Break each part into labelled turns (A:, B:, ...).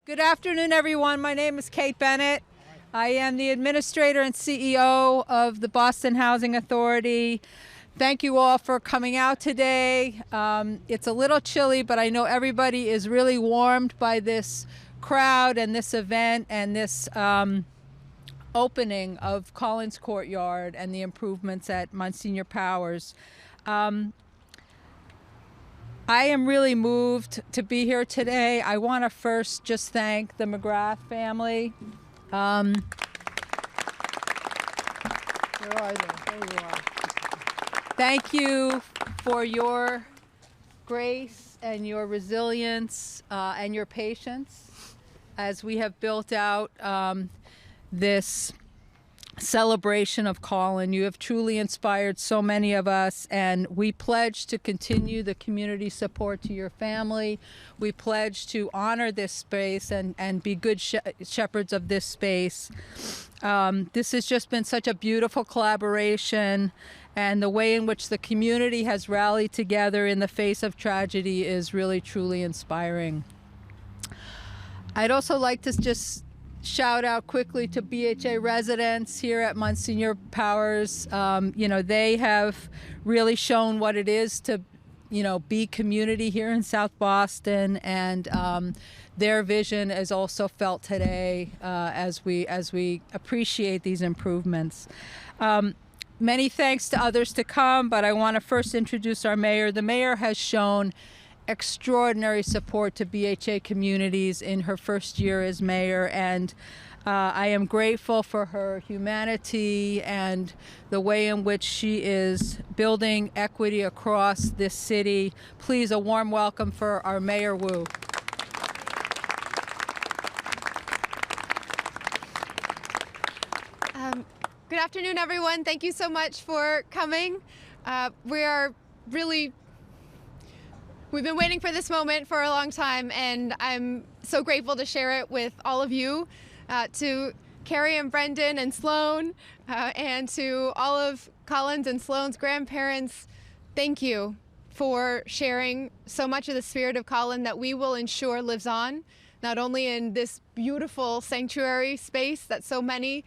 A: Good afternoon, everyone. My name is Kate Bennett. I am the administrator and CEO of the Boston Housing Authority. Thank you all for coming out today. It's a little chilly, but I know everybody is really warmed by this crowd and this event and this opening of Colin's Courtyard and the improvements at Monsignor Powers. I am really moved to be here today. I want to first just thank the McGrath family. Where are they? There you are. Thank you for your grace and your resilience and your patience as we have built out this celebration of Colin. You have truly inspired so many of us, and we pledge to continue the community support to your family. We pledge to honor this space and be good shepherds of this space. This has just been such a beautiful collaboration, and the way in which the community has rallied together in the face of tragedy is really, truly inspiring. I'd also like to just shout out quickly to BHA residents here at Monsignor Powers. They have really shown what it is to, be community here in South Boston, and their vision is also felt today as we appreciate these improvements. Many thanks to others to come, but I want to first introduce our mayor. The mayor has shown extraordinary support to BHA communities in her first year as mayor, and I am grateful for her humanity and the way in which she is building equity across this city. Please, a warm welcome for our Mayor Wu.
B: Good afternoon, everyone. Thank you so much for coming. We've been waiting for this moment for a long time, and I'm so grateful to share it with all of you, to Kerri and Brendan and Sloan, and to all of Colin's and Sloan's grandparents. Thank you for sharing so much of the spirit of Colin that we will ensure lives on, not only in this beautiful sanctuary space that so many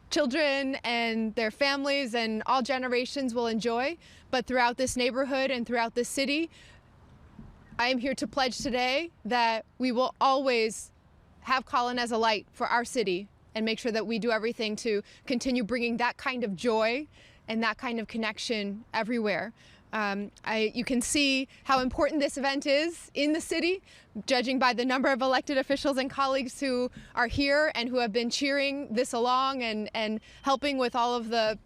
B: children and their families and all generations will enjoy, but throughout this neighborhood and throughout this city. I am here to pledge today that we will always have Colin as a light for our city and make sure that we do everything to continue bringing that kind of joy and that kind of connection everywhere. You can see how important this event is in the city, judging by the number of elected officials and colleagues who are here and who have been cheering this along and helping with all of the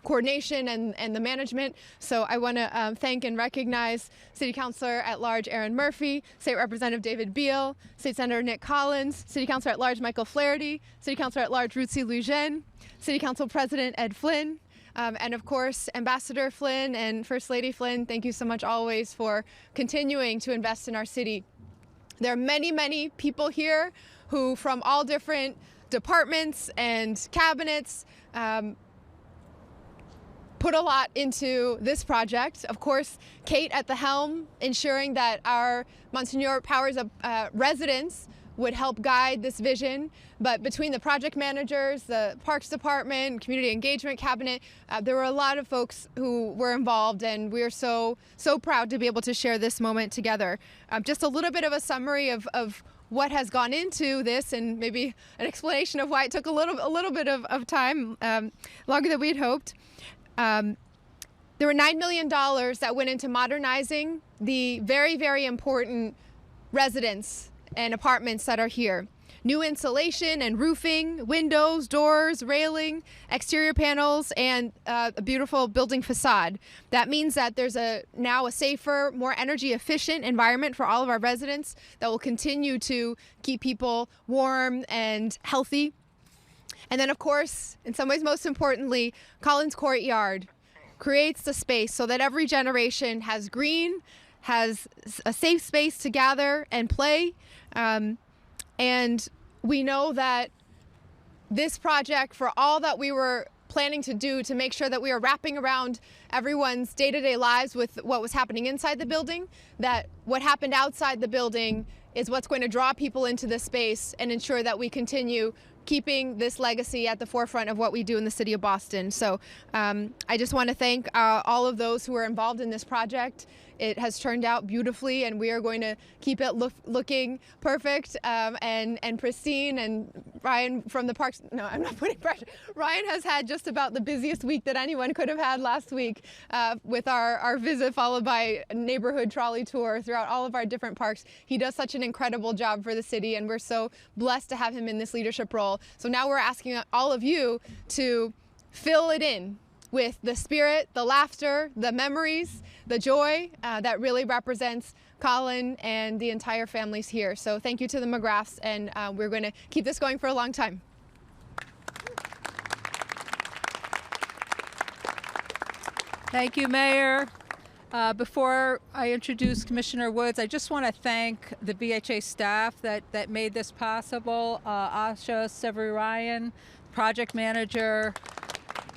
B: coordination and the management. So I want to thank and recognize City Councilor at Large Aaron Murphy, State Representative David Beal, State Senator Nick Collins, City Councilor at Large Michael Flaherty, City Councilor at Large Ruthie Lujen, City Council President Ed Flynn, and of course Ambassador Flynn and First Lady Flynn. Thank you so much always for continuing to invest in our city. There are many, many people here who, from all different departments and cabinets, put a lot into this project. Of course, Kate at the helm, ensuring that our Monsignor Powers residents would help guide this vision. But between the project managers, the Parks Department, Community Engagement Cabinet, there were a lot of folks who were involved, and we are so proud to be able to share this moment together. Just a little bit of a summary of what has gone into this, and maybe an explanation of why it took a little bit of time, longer than we had hoped. There were $9 million that went into modernizing the very, very important residents and apartments that are here. New insulation and roofing, windows, doors, railing, exterior panels, and a beautiful building facade. That means that there's now a safer, more energy efficient environment for all of our residents that will continue to keep people warm and healthy. And then, of course, in some ways, most importantly, Colin's Courtyard creates the space so that every generation has green, has a safe space to gather and play. And we know that this project, for all that we were planning to do to make sure that we are wrapping around everyone's day-to-day lives with what was happening inside the building, that what happened outside the building is what's going to draw people into this space and ensure that we continue keeping this legacy at the forefront of what we do in the city of Boston. So I just want to thank all of those who are involved in this project. It has turned out beautifully, and we are going to keep it looking perfect and pristine. And Ryan from the Parks, no, I'm not putting pressure. Ryan has had just about the busiest week that anyone could have had last week with our visit, followed by a neighborhood trolley tour throughout all of our different parks. He does such an incredible job for the city, and we're so blessed to have him in this leadership role. So now we're asking all of you to fill it in with the spirit, the laughter, the memories, the joy that really represents Colin and the entire families here. So thank you to the McGraths, and we're going to keep this going for a long time.
A: Thank you, Mayor. Before I introduce Commissioner Woods, I just want to thank the BHA staff that made this possible. Asha Severian, project manager.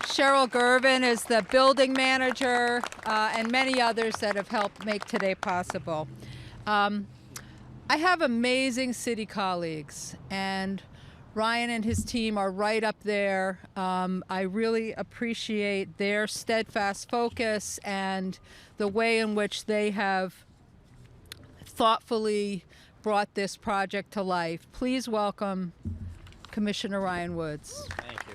A: Cheryl Gervin is the building manager, and many others that have helped make today possible. I have amazing city colleagues, and Ryan and his team are right up there. I really appreciate their steadfast focus and the way in which they have thoughtfully brought this project to life. Please welcome Commissioner Ryan Woods.
C: Thank you.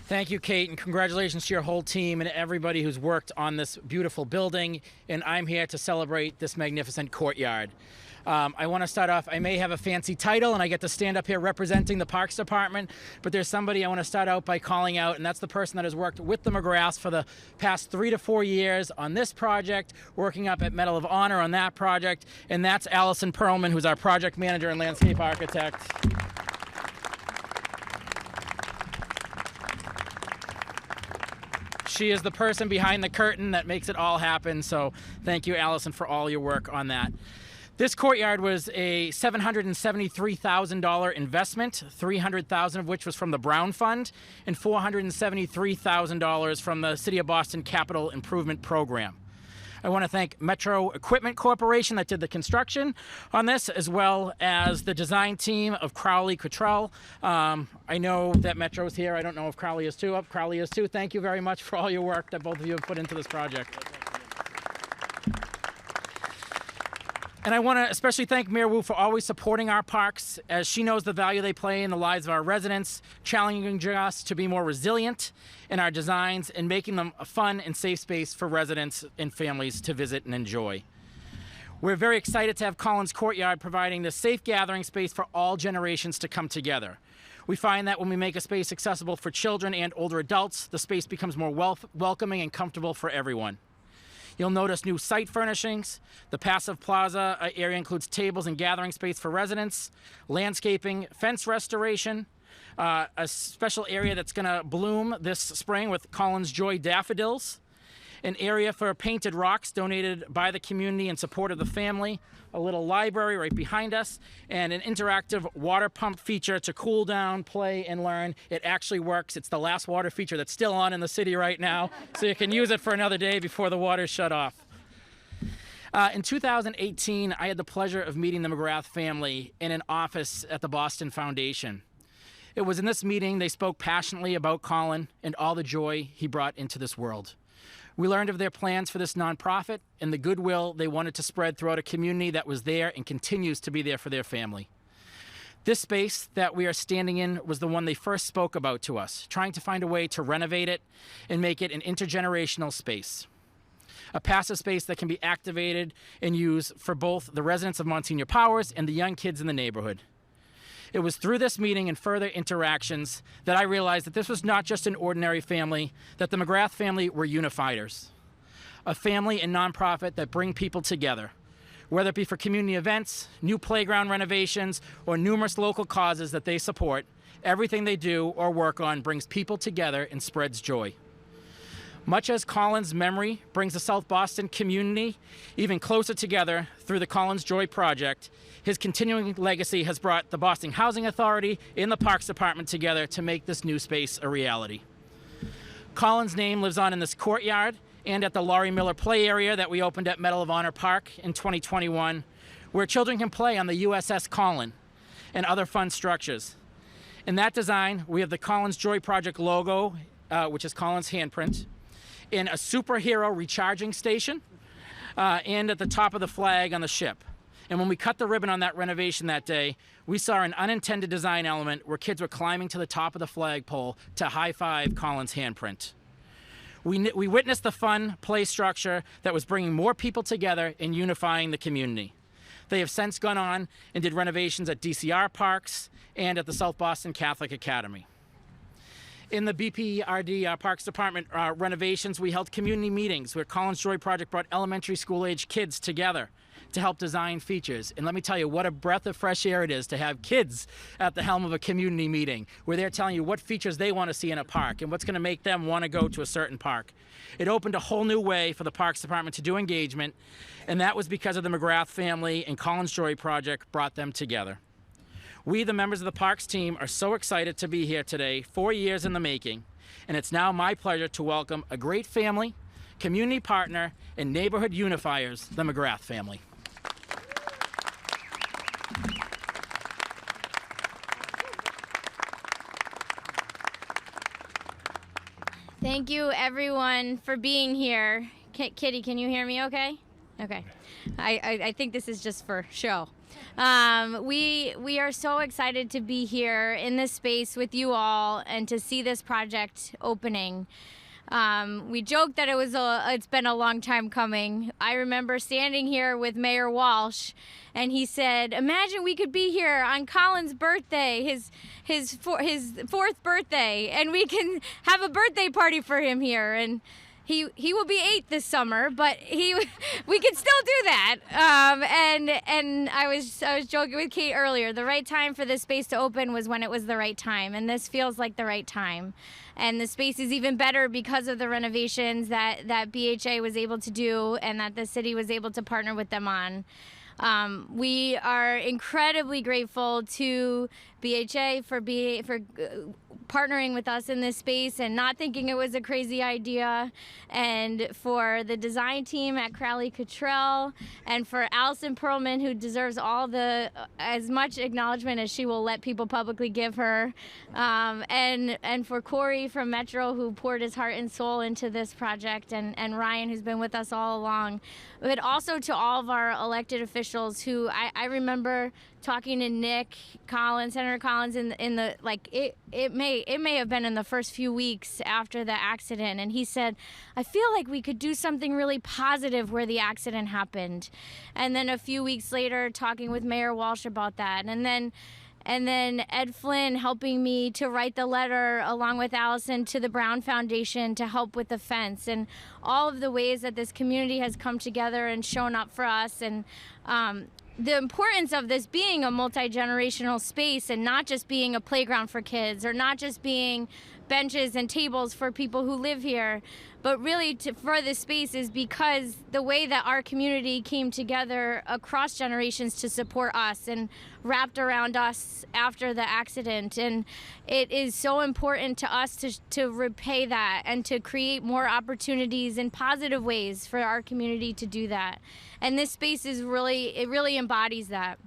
C: Thank you, Kate, and congratulations to your whole team and everybody who's worked on this beautiful building. And I'm here to celebrate this magnificent courtyard. I want to start off, I may have a fancy title and I get to stand up here representing the Parks Department, but there's somebody I want to start out by calling out, and that's the person that has worked with the McGraths for the past 3 to 4 years on this project, working up at Medal of Honor on that project, and that's Allison Perlman, who's our project manager and landscape architect. She is the person behind the curtain that makes it all happen, so thank you, Allison, for all your work on that. This courtyard was a $773,000 investment, $300,000 of which was from the Brown Fund, and $473,000 from the City of Boston Capital Improvement Program. I want to thank Metro Equipment Corporation that did the construction on this, as well as the design team of Crowley Cottrell. I know that Metro's here. I don't know if Crowley is too. Crowley is too. Thank you very much for all your work that both of you have put into this project. And I want to especially thank Mayor Wu for always supporting our parks, as she knows the value they play in the lives of our residents, challenging us to be more resilient in our designs and making them a fun and safe space for residents and families to visit and enjoy. We're very excited to have Colin's Courtyard providing this safe gathering space for all generations to come together. We find that when we make a space accessible for children and older adults, the space becomes more welcoming and comfortable for everyone. You'll notice new site furnishings. The passive plaza area includes tables and gathering space for residents, landscaping, fence restoration, a special area that's going to bloom this spring with Colin's Joy daffodils, an area for painted rocks donated by the community in support of the family, a little library right behind us, and an interactive water pump feature to cool down, play, and learn. It actually works. It's the last water feature that's still on in the city right now, so you can use it for another day before the water's shut off. In 2018, I had the pleasure of meeting the McGrath family in an office at the Boston Foundation. It was in this meeting they spoke passionately about Colin and all the joy he brought into this world. We learned of their plans for this nonprofit and the goodwill they wanted to spread throughout a community that was there and continues to be there for their family. This space that we are standing in was the one they first spoke about to us, trying to find a way to renovate it and make it an intergenerational space. A passive space that can be activated and used for both the residents of Monsignor Powers and the young kids in the neighborhood. It was through this meeting and further interactions that I realized that this was not just an ordinary family, that the McGrath family were unifiers. A family and nonprofit that bring people together, whether it be for community events, new playground renovations, or numerous local causes that they support. Everything they do or work on brings people together and spreads joy. Much as Colin's memory brings the South Boston community even closer together through the Colin's Joy Project, his continuing legacy has brought the Boston Housing Authority and the Parks Department together to make this new space a reality. Colin's name lives on in this courtyard and at the Laurie Miller Play Area that we opened at Medal of Honor Park in 2021, where children can play on the USS Colin and other fun structures. In that design, we have the Colin's Joy Project logo, which is Colin's handprint, in a superhero recharging station, and at the top of the flag on the ship. And when we cut the ribbon on that renovation that day, we saw an unintended design element where kids were climbing to the top of the flagpole to high-five Colin's handprint. We witnessed the fun play structure that was bringing more people together and unifying the community. They have since gone on and did renovations at DCR parks and at the South Boston Catholic Academy. In the BPRD Parks Department renovations, we held community meetings where Colin's Joy Project brought elementary school-age kids together to help design features. And let me tell you, what a breath of fresh air it is to have kids at the helm of a community meeting where they're telling you what features they want to see in a park and what's going to make them want to go to a certain park. It opened a whole new way for the Parks Department to do engagement, and that was because of the McGrath family and Colin's Joy Project brought them together. We, the members of the Parks team, are so excited to be here today, 4 years in the making, and it's now my pleasure to welcome a great family, community partner, and neighborhood unifiers, the McGrath family.
D: Thank you, everyone, for being here. Kitty, can you hear me okay? Okay. I think this is just for show. We are so excited to be here in this space with you all and to see this project opening. We joked that it's been a long time coming. I remember standing here with Mayor Walsh, and he said, "Imagine we could be here on Colin's birthday, his fourth birthday, and we can have a birthday party for him here." And he will be 8 this summer, but we can still do that. And I was joking with Kate earlier. The right time for this space to open was when it was the right time, and this feels like the right time. And the space is even better because of the renovations that BHA was able to do and that the city was able to partner with them on. We are incredibly grateful to BHA for partnering with us in this space and not thinking it was a crazy idea, and for the design team at Crowley Cottrell, and for Allison Perlman, who deserves all as much acknowledgement as she will let people publicly give her, and for Corey from Metro, who poured his heart and soul into this project, and Ryan, who's been with us all along, but also to all of our elected officials who I remember talking to Nick Collins, Senator Collins, it may have been in the first few weeks after the accident, and he said, "I feel like we could do something really positive where the accident happened." And then a few weeks later, talking with Mayor Walsh about that, and then Ed Flynn helping me to write the letter along with Allison to the Brown Foundation to help with the fence, and all of the ways that this community has come together and shown up for us, and the importance of this being a multi-generational space and not just being a playground for kids or not just being benches and tables for people who live here, but really for this space is because the way that our community came together across generations to support us and wrapped around us after the accident. And it is so important to us to repay that and to create more opportunities in positive ways for our community to do that. And this space really embodies that.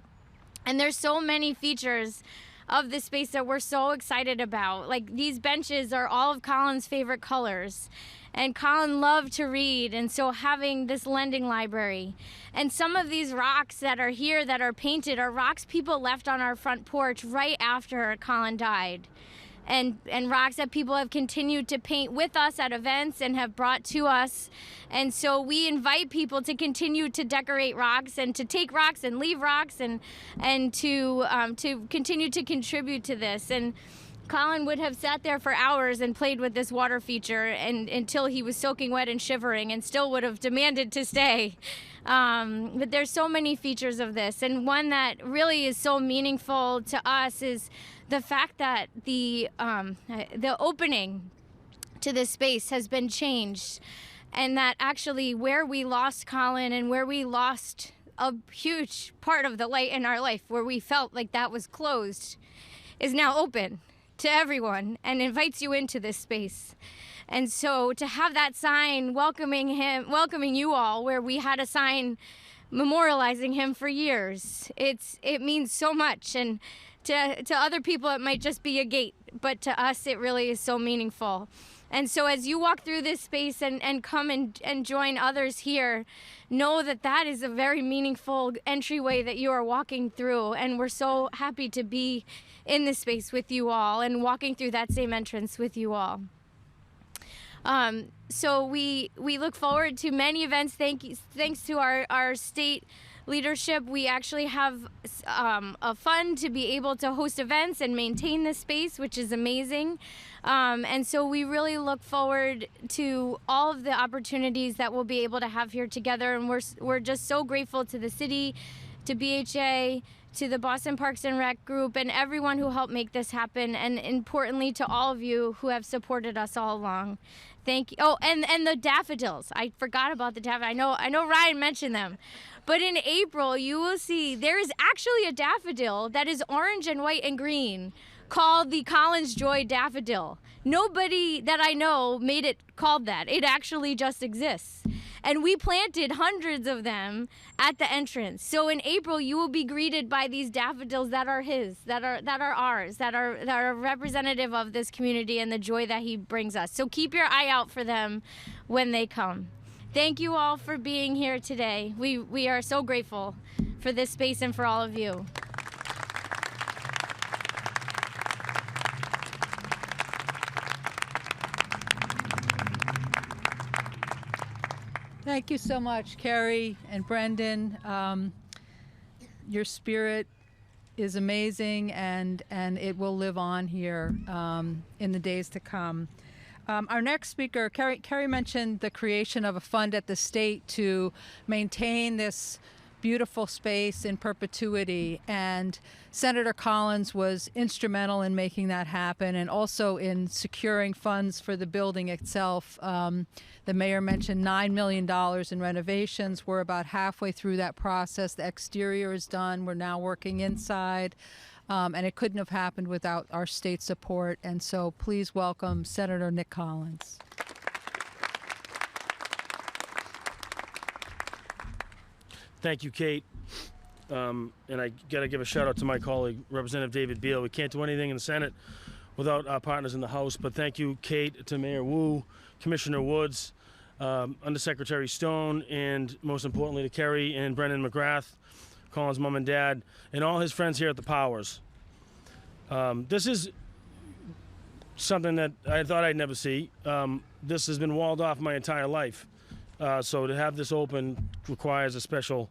D: And there's so many features of this space that we're so excited about. Like, these benches are all of Colin's favorite colors. And Colin loved to read, and so having this lending library. And some of these rocks that are here that are painted are rocks people left on our front porch right after Colin died. And rocks that people have continued to paint with us at events and have brought to us. And so we invite people to continue to decorate rocks and to take rocks and leave rocks and to continue to contribute to this. And Colin would have sat there for hours and played with this water feature until he was soaking wet and shivering, and still would have demanded to stay. But there's so many features of this, and one that really is so meaningful to us is the fact that the opening to this space has been changed, and that actually where we lost Colin and where we lost a huge part of the light in our life, where we felt like that was closed, is now open to everyone and invites you into this space. And so to have that sign welcoming you all, where we had a sign memorializing him for years, it means so much. And to other people, it might just be a gate, but to us, it really is so meaningful. And so as you walk through this space and come and join others here, know that that is a very meaningful entryway that you are walking through. And we're so happy to be in this space with you all and walking through that same entrance with you all. So we look forward to many events. Thanks to our state leadership, we actually have a fund to be able to host events and maintain this space, which is amazing. And so we really look forward to all of the opportunities that we'll be able to have here together. And we're just so grateful to the city, to BHA, to the Boston Parks and Rec group, and everyone who helped make this happen. And importantly, to all of you who have supported us all along. Thank you. Oh, and the daffodils. I forgot about the daffodils. I know Ryan mentioned them. But in April, you will see there is actually a daffodil that is orange and white and green called the Collins Joy daffodil. Nobody that I know made it called that. It actually just exists. And we planted hundreds of them at the entrance. So in April, you will be greeted by these daffodils that are his, that are ours, that are representative of this community and the joy that he brings us. So keep your eye out for them when they come. Thank you all for being here today. We are so grateful for this space and for all of you.
A: Thank you so much, Kerri and Brendan. Your spirit is amazing, and it will live on here in the days to come. Our next speaker, Kerri mentioned the creation of a fund at the state to maintain this beautiful space in perpetuity, and Senator Collins was instrumental in making that happen and also in securing funds for the building itself. The mayor mentioned $9 million in renovations. We're about halfway through that process. The exterior is done. We're now working inside. And it couldn't have happened without our state support. And so please welcome Senator Nick Collins.
E: Thank you, Kate. And I got to give a shout out to my colleague, Representative David Beal. We can't do anything in the Senate without our partners in the House. But thank you, Kate, to Mayor Wu, Commissioner Woods, Undersecretary Stone, and most importantly to Kerri and Brendan McGrath, Colin's mom and dad, and all his friends here at the Powers. This is something that I thought I'd never see. This has been walled off my entire life. So to have this open requires a special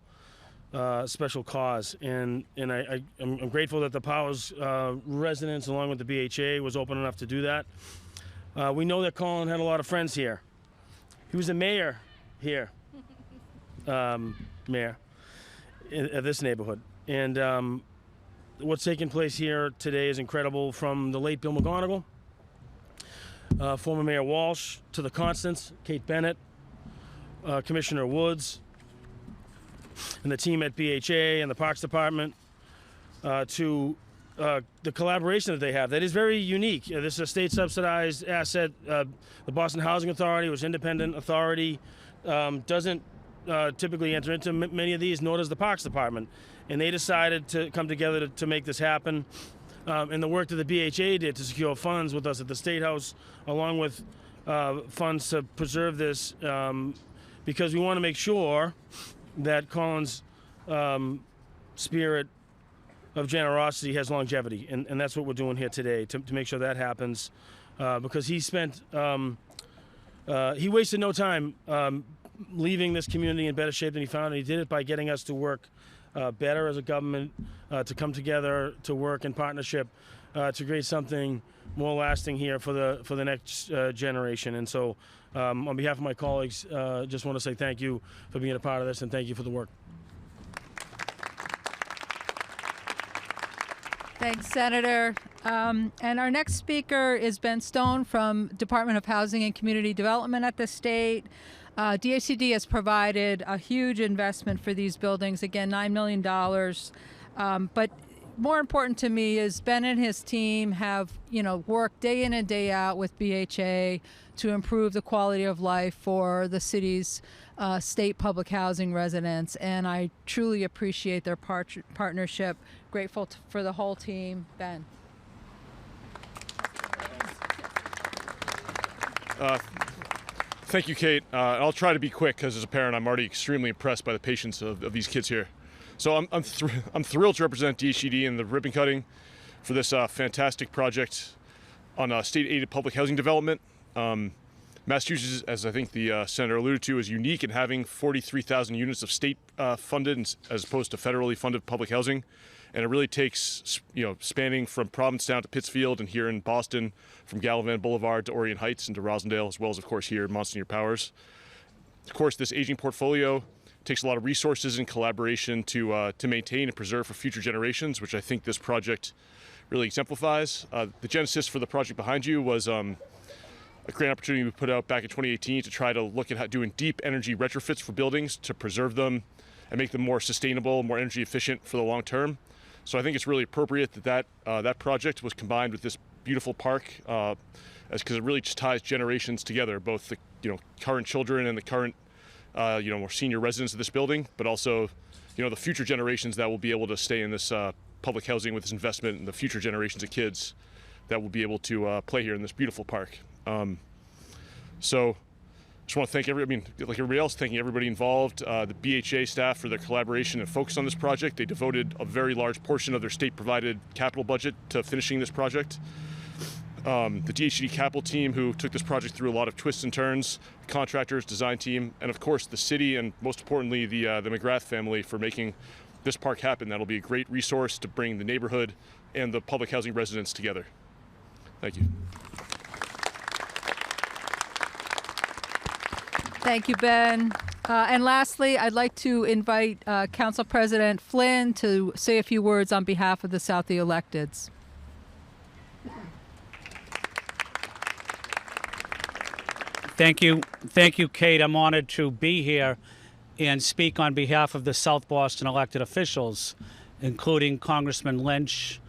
E: cause, and I'm grateful that the Powers residents, along with the BHA, was open enough to do that. We know that Colin had a lot of friends here. He was a mayor here, mayor of this neighborhood, and what's taking place here today is incredible. From the late Bill McGonigal, former Mayor Walsh, to the Constance, Kate Bennett, Commissioner Woods, and the team at BHA and the Parks Department, to the collaboration that they have. That is very unique. This is a state-subsidized asset. The Boston Housing Authority, which is an independent authority, doesn't typically enter into many of these, nor does the Parks Department. And they decided to come together to make this happen. And the work that the BHA did to secure funds with us at the State House, along with funds to preserve this, because we want to make sure that Colin's spirit of generosity has longevity, and that's what we're doing here today to make sure that happens, because he wasted no time leaving this community in better shape than he found, and he did it by getting us to work better as a government, to come together, to work in partnership, to create something more lasting here for the next generation. And so on behalf of my colleagues, just want to say thank you for being a part of this, and thank you for the work.
A: Thanks, Senator. And our next speaker is Ben Stone from Department of Housing and Community Development at the state. DHCD has provided a huge investment for these buildings, again, $9 million. But more important to me is Ben and his team have, worked day in and day out with BHA to improve the quality of life for the city's state public housing residents, and I truly appreciate their partnership. Grateful for the whole team. Ben.
F: Thank you, Kate. I'll try to be quick because as a parent, I'm already extremely impressed by the patience of these kids here. So I'm thrilled to represent DHED in the ribbon cutting for this fantastic project on state-aided public housing development. Massachusetts, as I think the senator alluded to, is unique in having 43,000 units of state-funded as opposed to federally funded public housing. And it really takes, spanning from Provincetown to Pittsfield and here in Boston, from Gallivan Boulevard to Orient Heights and to Rosendale, as well as, of course, here in Monsignor Powers. Of course, this aging portfolio takes a lot of resources and collaboration to maintain and preserve for future generations, which I think this project really exemplifies. The genesis for the project behind you was a grant opportunity we put out back in 2018 to try to look at doing deep energy retrofits for buildings to preserve them and make them more sustainable, more energy efficient for the long term. So I think it's really appropriate that project was combined with this beautiful park, because it really just ties generations together, both the current children and the current more senior residents of this building, but also the future generations that will be able to stay in this public housing with this investment, and the future generations of kids that will be able to play here in this beautiful park. So just want to thank like everybody else, thanking everybody involved, the BHA staff for their collaboration and focus on this project. They devoted a very large portion of their state-provided capital budget to finishing this project. The DHED capital team who took this project through a lot of twists and turns, contractors, design team, and of course the city, and most importantly the McGrath family for making this park happen. That'll be a great resource to bring the neighborhood and the public housing residents together. Thank you.
A: Thank you, Ben. And lastly, I'd like to invite Council President Flynn to say a few words on behalf of the Southie electeds.
G: Thank you, Kate. I'm honored to be here and speak on behalf of the South Boston elected officials, including Congressman Lynch,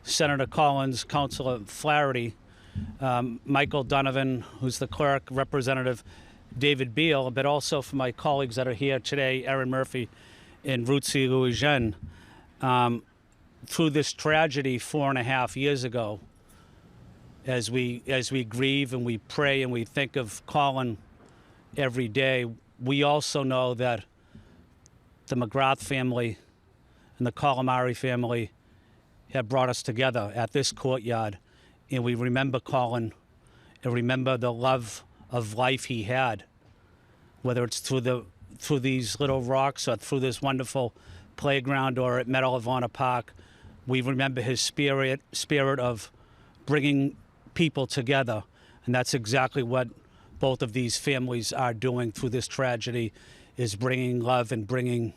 G: Senator Collins, Councilor Flaherty, Michael Donovan, who's the clerk, Representative David Beal, but also for my colleagues that are here today, Erin Murphy and Ruzi Louijen. Through this tragedy 4.5 years ago, as we grieve and we pray and we think of Colin every day, we also know that the McGrath family and the Calamari family have brought us together at this courtyard, and we remember Colin and remember the love of life he had, whether it's through these little rocks or through this wonderful playground or at Medal of Honor Park. We remember his spirit of bringing people together, and that's exactly what both of these families are doing through this tragedy, is bringing love and bringing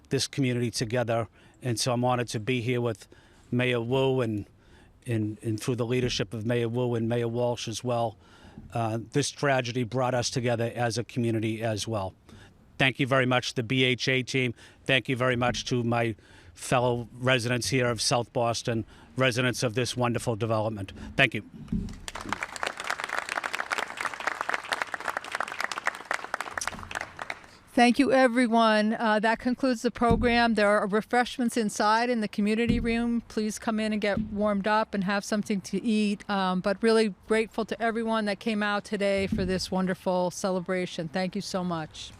G: this community together. And so I'm honored to be here with Mayor Wu and through the leadership of Mayor Wu and Mayor Walsh as well. This tragedy brought us together as a community as well. Thank you very much to the BHA team. Thank you very much to my fellow residents here of South Boston, residents of this wonderful development. Thank you.
A: Thank you, everyone. That concludes the program. There are refreshments inside in the community room. Please come in and get warmed up and have something to eat. But really grateful to everyone that came out today for this wonderful celebration. Thank you so much.